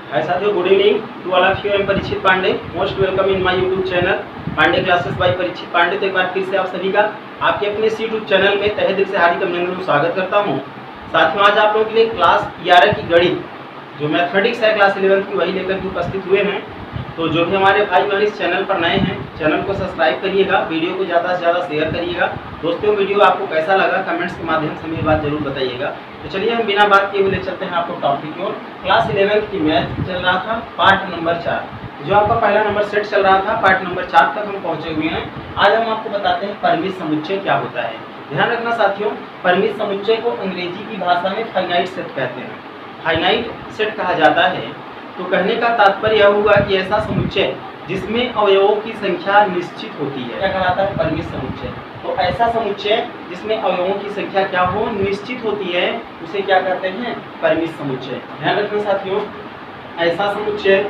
हाय साथियों, good evening to all of you. I am Parikshit Pandey, most welcome in my YouTube channel Pandey classes by Parikshit Pandey. तो एक बार फिर से आप सभी का आपके अपने इस यूट्यूब चैनल में तहे दिल से हार्दिक अभिनंदन स्वागत करता हूं। साथियों, आज आप लोगों के लिए क्लास 11 की गणित जो मैथमेटिक्स है क्लास 11 की वही लेकर के उपस्थित हुए हैं। तो जो भी हमारे भाई बहन इस चैनल पर नए हैं, चैनल को सब्सक्राइब करिएगा, वीडियो को ज़्यादा से ज़्यादा शेयर करिएगा। दोस्तों, वीडियो आपको कैसा लगा कमेंट्स के माध्यम से मेरी बात जरूर बताइएगा। तो चलिए हम बिना बात किए हुए चलते हैं आपको टॉपिक की ओर। क्लास 11 की मैथ चल रहा था पार्ट नंबर 4, जो आपका पहला नंबर सेट चल रहा था, पार्ट नंबर 4 तक हम पहुंचे हुए हैं। आज हम आपको बताते हैं परिमित समुच्चय क्या होता है। ध्यान रखना साथियों, परिमित समुच्चय को अंग्रेजी की भाषा में फाइनाइट सेट कहते हैं, फाइनाइट सेट कहा जाता है। तो कहने का तात्पर्य यह हुआ कि ऐसा समुच्चय जिसमें अवयवों की संख्या निश्चित होती है, क्या कहलाता है? परिमित समुच्चय। तो ऐसा समुच्चय जिसमें अवयवों की संख्या क्या हो, निश्चित होती है, उसे क्या कहते हैं? परिमित समुच्चय। ध्यान रखना साथियों, ऐसा समुच्चय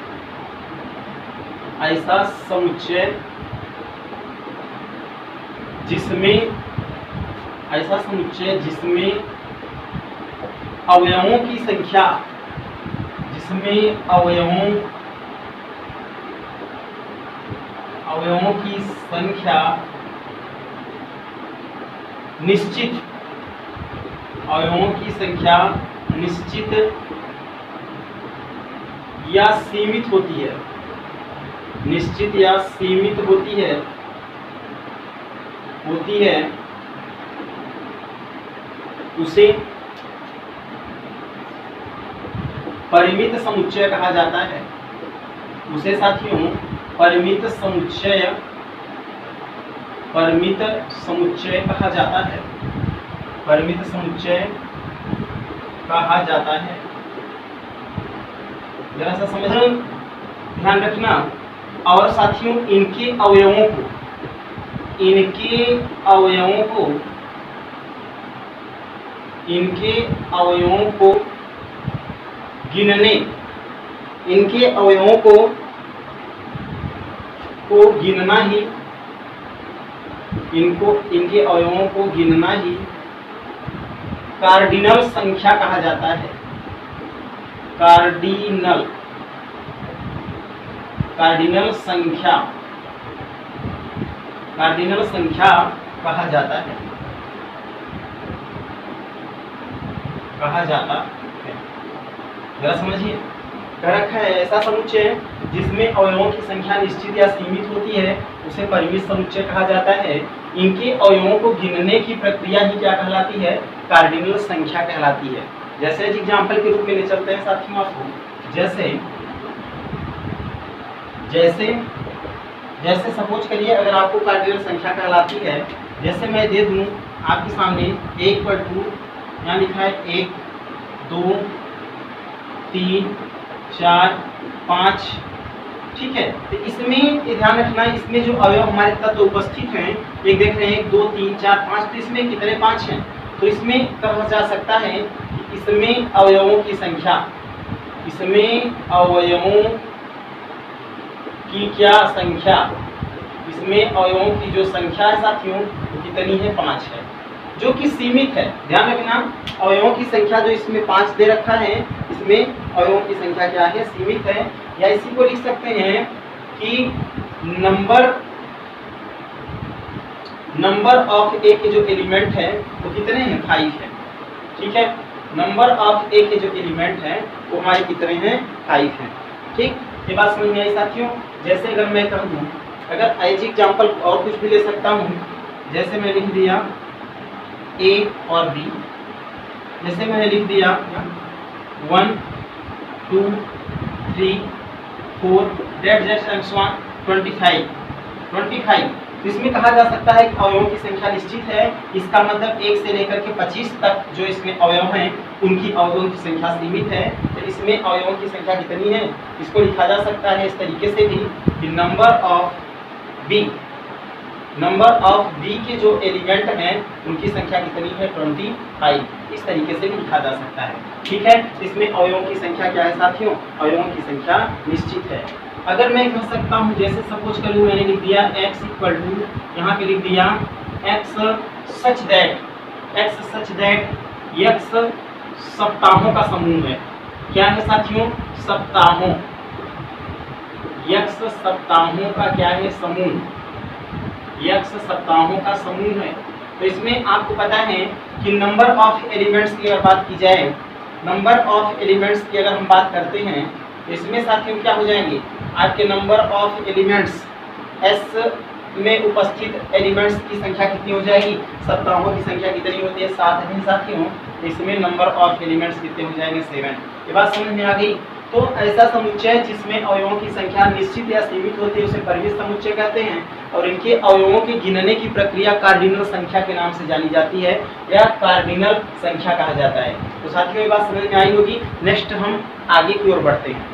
जिसमें अवयवों की संख्या निश्चित या सीमित होती है, उसे परिमित समुच्चय कहा जाता है। उसे साथियों परिमित समुच्चय कहा जाता है। जरा सा समझना, ध्यान रखना। और साथियों इनके अवयवों को गिनने, इनके अवयवों को गिनना ही कार्डिनल संख्या कहा जाता है। कार्डिनल संख्या कहा जाता है। जरा समझिए, कह रखा है ऐसा समुच्चय जिसमें अवयवों की संख्या निश्चित या सीमित होती है, उसे परिमित समुच्चय कहा जाता है। इनके अवयवों को गिनने की प्रक्रिया ही क्या कहलाती है? कार्डिनल संख्या कहलाती है। जैसे एग्जाम्पल के रूप में ले चलते हैं साथियों आपको। जैसे सपोज करिए, अगर आपको कार्डिनल संख्या कहलाती है, जैसे मैं दे दूं आपके सामने 1/2, यहाँ लिखा है 1 2 3 4 5, ठीक है। तो इसमें ध्यान रखना, इसमें जो अवयव हमारे तत्व उपस्थित हैं, एक देख रहे हैं 1 2 3 4 5, तो इसमें कितने 5 हैं? तो इसमें कहा जा सकता है कि इसमें अवयवों की जो संख्या है साथियों वो कितनी है? 5 है, जो कि सीमित है। ध्यान रखना, अवयवों की संख्या जो इसमें 5 दे रखा है, इसमें अवयवों की संख्या क्या है? सीमित है। या इसी को लिख सकते हैं कि नंबर ऑफ ए के जो एलिमेंट है वो कितने हैं? 5 है, ठीक है। नंबर ऑफ ए के जो एलिमेंट है वो हमारे कितने हैं? 5 हैं, ठीक। ये बात समझ में आई साथियों। जैसे अगर मैं कह दूं, अगर एज एग्जाम्पल और कुछ भी ले सकता हूँ, जैसे मैं लिख दिया ए और बी, जैसे मैंने लिख दिया 1 2 3 4 25। तो इसमें कहा जा सकता है कि अवयवों की संख्या निश्चित है। इसका मतलब 1 से लेकर के 25 तक जो इसमें अवयव हैं उनकी अवयवों की संख्या सीमित है। तो इसमें अवयवों की संख्या कितनी है? इसको लिखा जा सकता है इस तरीके से भी कि नंबर ऑफ बी के जो एलिमेंट हैं उनकी संख्या कितनी है? 25। इस तरीके से भी लिखा जा सकता है, ठीक है। इसमें अवयवों की संख्या क्या है साथियों? अवयवों की संख्या निश्चित है। अगर मैं कह सकता हूँ, जैसे सपोज करूँ मैंने लिख दिया x = यहाँ पे लिख दिया x सच दैट x सप्ताहों का समूह है, क्या है साथियों? सप्ताहों। यक्ष सप्ताहों का क्या है? समूह। यक्ष सप्ताहों का समूह है। तो इसमें आपको पता है कि नंबर ऑफ एलिमेंट्स की अगर बात की जाए, नंबर ऑफ एलिमेंट्स की अगर हम बात करते हैं तो इसमें साथियों क्या हो जाएंगे? आपके नंबर ऑफ एलिमेंट्स एस में उपस्थित एलिमेंट्स की संख्या कितनी हो जाएगी? सप्ताहों की संख्या कितनी होती है? 7 है साथियों। इसमें नंबर ऑफ एलिमेंट्स कितने हो जाएंगे? 7। ये बात समझ में आ गई? तो ऐसा समुच्चय जिसमें अवयवों की संख्या निश्चित या सीमित होती है उसे परिमित समुच्चय कहते हैं, और इनके अवयवों के गिनने की प्रक्रिया कार्डिनल संख्या के नाम से जानी जाती है या कार्डिनल संख्या कहा जाता है। तो साथियों ये बात समझ में आई होगी। नेक्स्ट हम आगे की ओर बढ़ते हैं।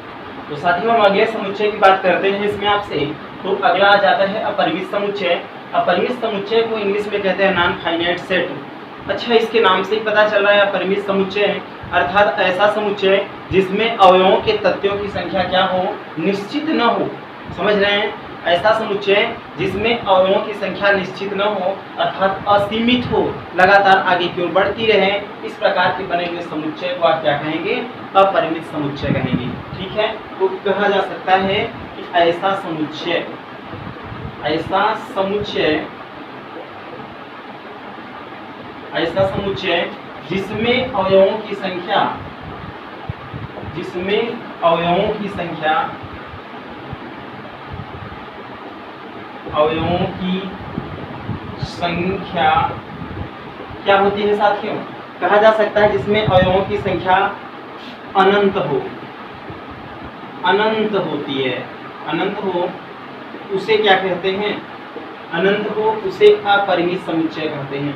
तो साथियों हम अगले समुच्चय की बात करते हैं इसमें आपसे। तो अगला आ जाता है अपरिमित समुच्चय। अपरिमित समुच्चय को इंग्लिश में कहते हैं नॉन फाइनाइट सेट। अच्छा, इसके नाम से ही पता चल रहा है अपरिमित समुच्चय है, अर्थात ऐसा समुच्चय जिसमें अवयवों के तत्वों की संख्या क्या हो? निश्चित न हो। समझ रहे हैं? ऐसा समुच्चय जिसमें अवयवों की संख्या निश्चित न हो अर्थात असीमित हो, लगातार आगे की ओर बढ़ती रहे, इस प्रकार के बने हुए समुच्चय को आप क्या कहेंगे? अपरिमित समुच्चय कहेंगे। ठीक है, तो कहा जा सकता है कि ऐसा समुच्चय जिसमें अवयवों की संख्या क्या होती है साथियों? कहा जा सकता है जिसमें अवयवों की संख्या अनंत होती है, अनंत हो उसे क्या कहते हैं? अनंत हो उसे अपरिमित समुच्चय कहते हैं।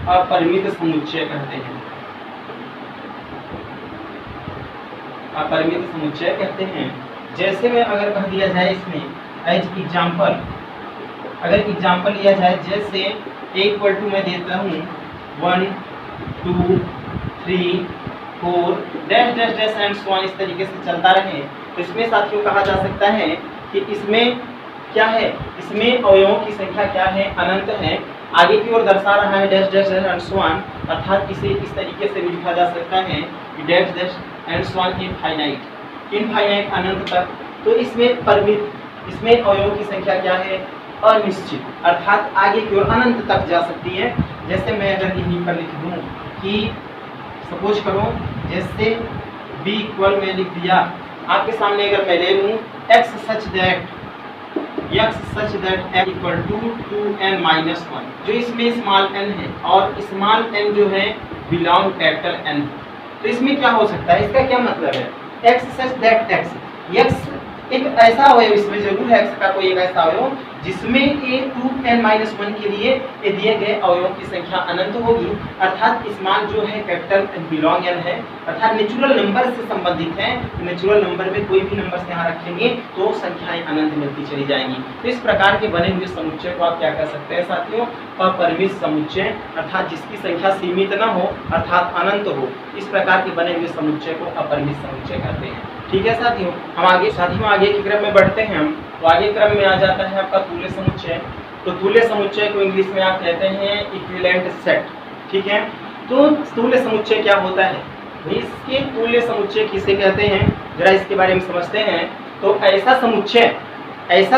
अपरिमित समुच्चय कहते हैं। अपरिमित समुच्चय कहते हैं। जैसे में अगर कह दिया जाए इसमें एज एग्जाम्पल, अगर एग्जाम्पल लिया जाए, जैसे इक्वल टू मैं देता हूँ 1 2 3 4 dash dash dash and so on, इस तरीके से चलता रहे। तो इसमें साथियों कहा जा सकता है कि इसमें क्या है? इसमें अवयवों की संख्या क्या है? अनंत है। आगे की ओर दर्शा रहा है dash dash and so on, अर्थात इसे इस तरीके से भी लिखा जा सकता है कि dash dash and so on infinite अनंत तक। तो इसमें परिमित, इसमें अवयवों की संख्या क्या है? अनिश्चित, अर्थात आगे की ओर अनंत तक जा सकती है। जैसे मैं अगर यहीं पर लिख दूं कि सपोज करो, जैसे b इक्वल में लिख दिया, आपके सामने अगर मैं ले लूं x such that x equal to 2n-1, जो इसमें स्मॉल n है और स्मॉल n जो है बिलोंग कैपिटल N। तो इसमें क्या हो सकता है? इसका क्या मतलब है? x सच दैट x एक ऐसा अवयव, इसमें जरूर है x का कोई एक ऐसा अवयव जिसमें ये 2n-1 के लिए ये दिए गए अवयवों की संख्या अनंत होगी, अर्थात स्मॉल जो है कैपिटल बिलोंग n है, अर्थात नेचुरल नंबर से संबंधित है। नेचुरल नंबर में कोई भी नंबर से यहाँ रखेंगे तो संख्याएं अनंत मिलती चली जाएंगी। तो इस प्रकार के बने हुए समुच्चय को आप क्या कह सकते हैं साथियों? अपरिमित समुच्चय, अर्थात जिसकी संख्या सीमित न हो अर्थात अनंत हो, इस प्रकार के बने हुए समुच्चय को अपरिमित समुच्चय कहते हैं। ठीक है साथियों, हम आगे के क्रम में बढ़ते हैं। हम तो आगे क्रम में आ जाता है आपका तुल्य समुच्चय। तो तुल्य समुच्चय को इंग्लिश में आप कहते हैं इक्विवेलेंट सेट। ठीक है, तो तुल्य समुच्चय क्या होता है? इसके तुल्य समुच्चय किसे कहते हैं, जरा इसके बारे में समझते हैं। तो ऐसा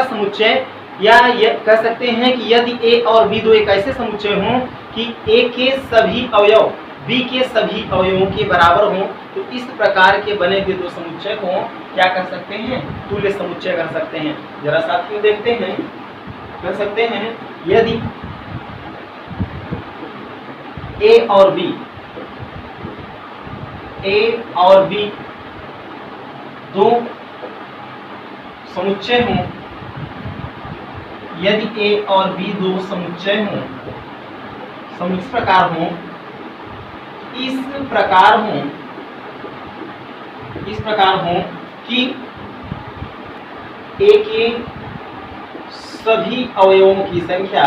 समुच्चय या ये कह सकते हैं कि यदि a और b दो एक ऐसे समुच्चय हों कि a के सभी अवयव b के सभी अवयवों के बराबर हों, तो इस प्रकार के बने हुए दो समुच्चय को क्या कर सकते हैं? तुल्य समुच्चय कर सकते हैं। जरा साथियों देखते हैं, कर सकते हैं यदि a और b दो समुच्चय हों, यदि a और b दो समुच्चय हों, इस प्रकार हों कि a के सभी अवयवों की संख्या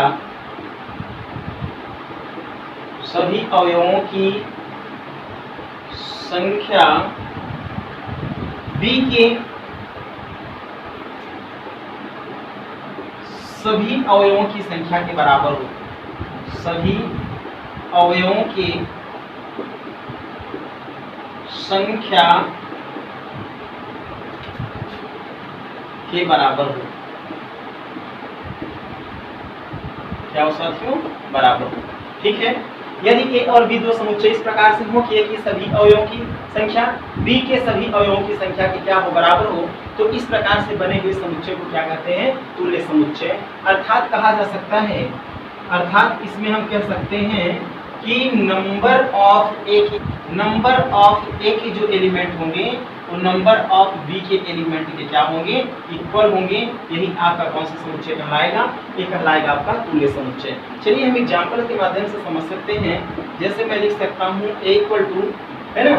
b के सभी अवयवों की संख्या के बराबर हो। सभी अवयवों की संख्या के बराबर हो। क्या हो साथियों? बराबर हो। ठीक है। यदि ए और बी दो समुच्चय इस प्रकार से हो कि ए के सभी अवयवों की संख्या बी के सभी अवयवों की संख्या के क्या हो? बराबर हो, तो इस प्रकार से बने हुए समुच्चय को क्या कहते हैं? तुल्य समुच्चय। अर्थात कहा जा सकता है, अर्थात इसमें हम कह सकते हैं कि नंबर ऑफ ए के जो एलिमेंट होंगे वो नंबर ऑफ बी के एलिमेंट के क्या होंगे? इक्वल होंगे। यही आपका कौन सा समुच्चय कहलाएगा? ये कहलाएगा आपका तुल्य समुच्चय। चलिए हम एग्जांपल के माध्यम से समझ सकते हैं। जैसे मैं लिख सकता हूँ ए इक्वल टू, है ना,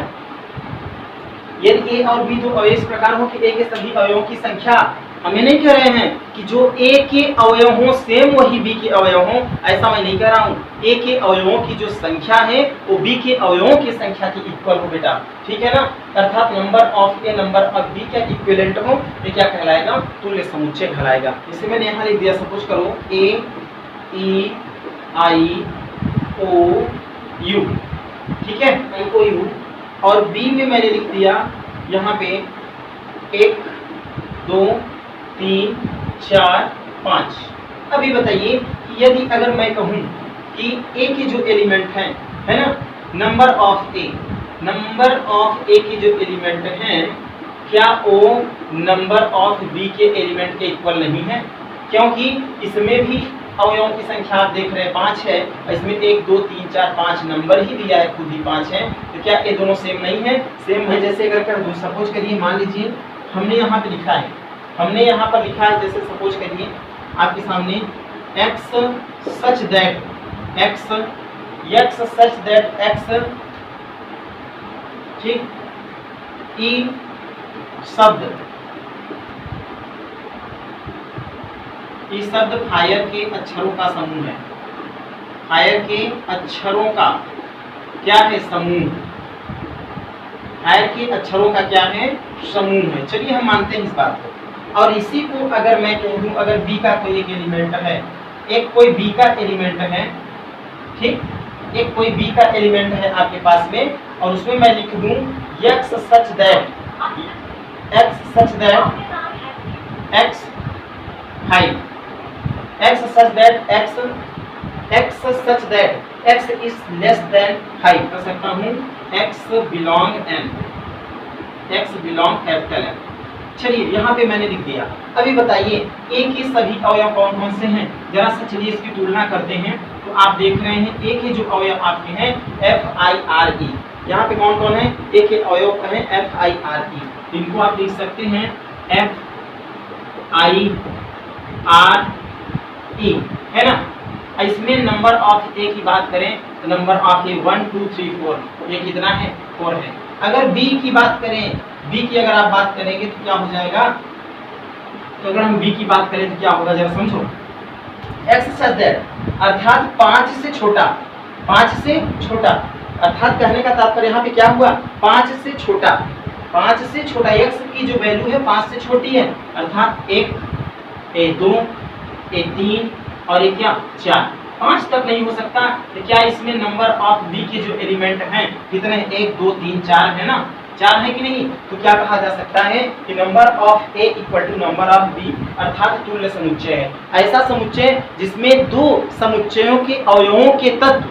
यदि ए और बी दो अवयव इस प्रकार हो कि ए के सभी अवयवों की संख्या, हम ये नहीं कह रहे हैं कि जो ए के अवयव हो सेम वही बी के अवयव हो, ऐसा मैं नहीं कह रहा हूँ। ए के अवयवों की जो संख्या है वो बी के अवयवों की संख्या के इक्वल हो बेटा, ठीक है ना। अर्थात number of A number of B क्या इक्विवेलेंट हो, ये क्या कहलाएगा? तुल्य समुच्चय कहलाएगा। जैसे मैंने यहाँ लिख दिया, सपोज करो ए ई आई ओ यू, ठीक है, आई ओ यू, और बी में मैंने लिख दिया यहाँ पे 1 2 3 4 5। अभी बताइए कि यदि अगर मैं कहूँ कि ए के जो एलिमेंट हैं, है ना, नंबर ऑफ ए के जो एलिमेंट हैं, क्या वो नंबर ऑफ बी के एलिमेंट के इक्वल नहीं है? क्योंकि इसमें भी अवयवों की संख्या आप देख रहे हैं 5 है, इसमें 1 2 3 4 5 नंबर ही दिया है, खुद ही 5 है, तो क्या ये दोनों सेम नहीं है? सेम है। जैसे अगर कर दूं, सपोज करिए, मान लीजिए हमने यहाँ पे लिखा है, जैसे सपोज करिए आपके सामने x सच दैट x, ठीक, ई शब्द फायर के अक्षरों का समूह है। फायर के अक्षरों का क्या है? समूह। फायर के अक्षरों का क्या है? समूह है। चलिए हम मानते हैं इस बात को। और इसी को अगर मैं कह दूं, अगर बी का कोई एक एलिमेंट है, कोई बी का एलिमेंट है, ठीक, एक कोई बी का एलिमेंट है आपके पास में, और उसमें मैं लिख दूं x such that x 5, x such that x is less than 5 कर सकता हूँ, x belong कैपिटल M। चलिए यहाँ पे मैंने लिख दिया। अभी बताइए ए के सभी अवयव कौन कौन से हैं? जरा सा चलिए इसकी तुलना करते हैं। तो आप देख रहे हैं ए के जो अवयव आपके हैं FIRE, यहाँ पे कौन कौन है? ए के अवयव हैं FIRE, इनको आप लिख सकते हैं FIRE, है ना। इसमें नंबर ऑफ ए की बात करें तो नंबर ऑफ ए 1 2 3 4, ये कितना है? 4 है। अगर बी की बात करें, बी की अगर आप बात करेंगे तो क्या हो जाएगा? तो अगर हम बी की बात करें तो क्या होगा, जरा समझो। x सच दैट अर्थात 5 से छोटा, अर्थात कहने का तात्पर्य यहाँ पे क्या हुआ? 5 से छोटा, x की जो वैल्यू है 5 से छोटी है, अर्थात 1 2 3 और एक क्या 4, 5 तक नहीं हो सकता। तो क्या इसमें नंबर ऑफ बी के जो एलिमेंट हैं कितने? 1 2 3 4 है ना, 4 है कि नहीं? तो क्या कहा जा सकता है कि number of A equal to number of B, अर्थात तुल्य समुच्चय है। ऐसा समुच्चय जिसमें दो समुच्चयों के अवयवों के तत्व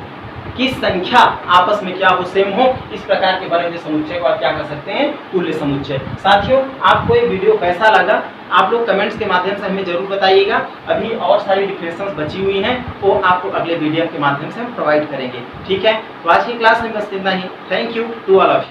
की संख्या आपस में क्या हो? सेम हो। इस प्रकार के बने हुए समुच्चय को आप क्या कर सकते हैं? तुल्य समुच्चय। साथियों, आपको ये वीडियो कैसा लगा आप लोग कमेंट्स के माध्यम से हमें जरूर बताइएगा। अभी और सारी डिफिनेशंस बची हुई हैं, वो आपको अगले वीडियो के माध्यम से हम प्रोवाइड करेंगे। ठीक है, तो आज की क्लास में बस इतना ही। Thank you to all of you.